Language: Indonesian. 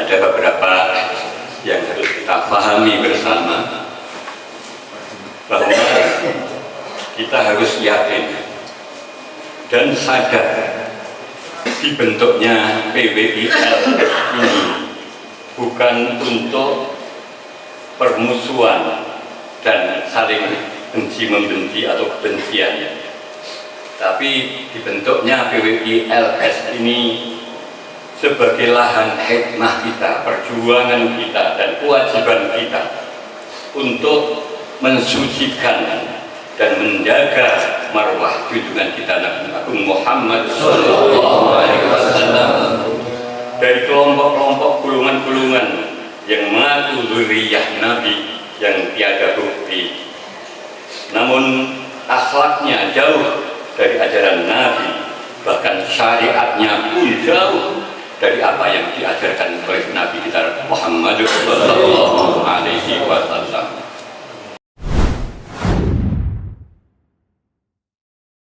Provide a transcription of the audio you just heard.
ada beberapa yang harus kita pahami bersama, bahwa kita harus yakin dan sadar dibentuknya PWIL ini bukan untuk permusuhan dan saling benci-membenci atau kebencian, tapi dibentuknya PWILS ini sebagai lahan hikmah kita, perjuangan kita, dan kewajiban kita untuk mensucikan dan menjaga marwah junjungan kita Nabi Agung Muhammad SAW dari kelompok-kelompok gulungan-gulungan yang mengaku dzurriyyah Nabi yang tiada bukti, namun akhlaknya jauh dari ajaran Nabi, bahkan syariatnya pun jauh dari apa yang diajarkan oleh Nabi kita Muhammad sallallahu alaihi wasallam.